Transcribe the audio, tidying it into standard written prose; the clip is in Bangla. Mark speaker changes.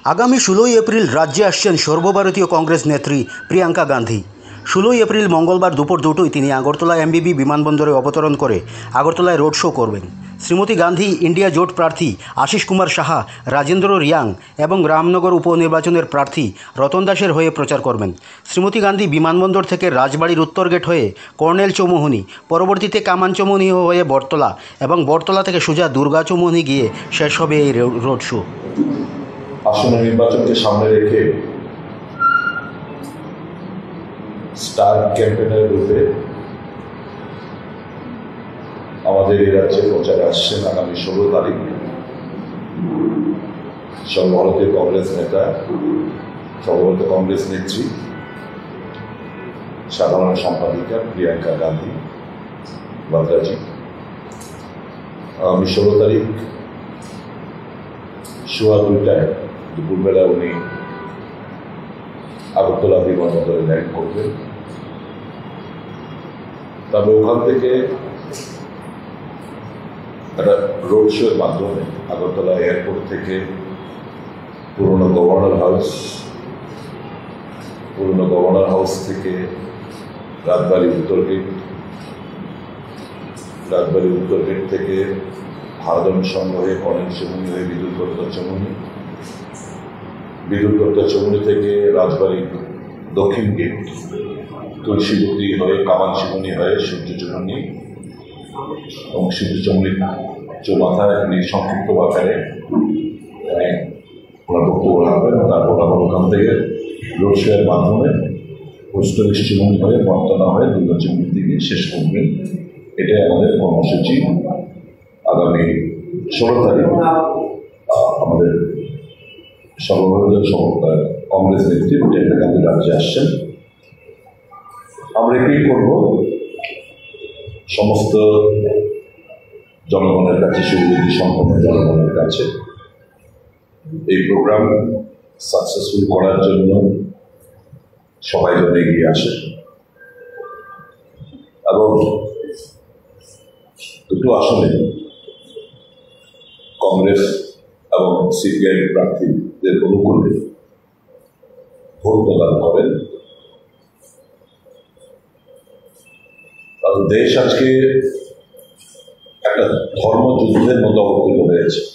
Speaker 1: আগামী 16ই এপ্রিল রাজ্যে আসছেন সর্বভারতীয় কংগ্রেস নেত্রী প্রিয়াঙ্কা গান্ধী। 16ই এপ্রিল মঙ্গলবার দুপুর 2টোয় তিনি আগরতলা এমবিবি বিমানবন্দরে অবতরণ করে আগরতলায় রোড শো করবেন। শ্রীমতী গান্ধী ইন্ডিয়া জোট প্রার্থী আশিস কুমার সাহা, রাজেন্দ্র রিয়াং এবং রামনগর উপনির্বাচনের প্রার্থী রতন দাসের হয়ে প্রচার করবেন। শ্রীমতী গান্ধী বিমানবন্দর থেকে রাজবাড়ির উত্তর গেট হয়ে কর্নেল চৌমুহনী, পরবর্তীতে কামান চৌমুহনী হয়ে বটতলা এবং বটতলা থেকে সোজা দুর্গা চৌমুহনী গিয়ে শেষ হবে এই রোড শো।
Speaker 2: আসন্ন নির্বাচনকে সামনে রেখে স্টার ক্যাম্পেনের রূপে আমাদের এই রাজ্যে প্রচারে আসছেন আগামী 16 তারিখ সর্বভারতীয় কংগ্রেস নেতা, সর্বভারতীয় কংগ্রেস নেত্রী, সাধারণ সম্পাদিকা প্রিয়াঙ্কা গান্ধী বাদ্রাজি। আগামী 16 তারিখ সোয়া 2টায় দুপুরবেলা উনি আগরতলা বিমানবন্দরে ল্যান্ড করবেন। তবে ওখান থেকে একটা রোড শোর মাধ্যমে আগরতলা এয়ারপোর্ট থেকে পুরনো গভর্নর হাউস থেকে রাজবাড়ি উত্তর গেট থেকে হারদম সংঘ হয়ে কর্নেল চৌমুহনী হয়ে বিদুরকর্তা চৌমুহনী থেকে রাজবাড়ি দক্ষিণ গেট, তুলসীবতী হয়ে কামান চৌমুহনী হয়ে সূর্য চৌমুহনী এবং সূর্য চৌমুহনী চৌমাথায় তিনি সংক্ষিপ্ত আকারে ওনার বক্তব্য রাখবেন। তারপর আবার ওখান থেকে রোড শোয়ের মাধ্যমে পোস্ট অফিস চৌমুহনী হয়ে বটতলা হয়ে দুর্গা চৌমুহনী দিকে শেষ করবেন। এটাই আমাদের কর্মসূচি। আগামী 16 তারিখ আমাদের সর্বভারতীয় কংগ্রেস নেত্রী প্রিয়াঙ্কা গান্ধী রাজ্যে আসছেন। আমরা এটাই করব, সমস্ত জনগণের কাছে, সুবিধা সম্পন্ন জনগণের কাছে এই প্রোগ্রাম সাকসেসফুল করার জন্য সবাই যেন এগিয়ে আসে এবং দুটো আসলে কংগ্রেস এবং সিপিআই প্রার্থীদের অনুকূলে ভোট প্রদান করেন। কারণ দেশ আজকে একটা ধর্মযুদ্ধের মতো অবতীর্ণ হয়েছে।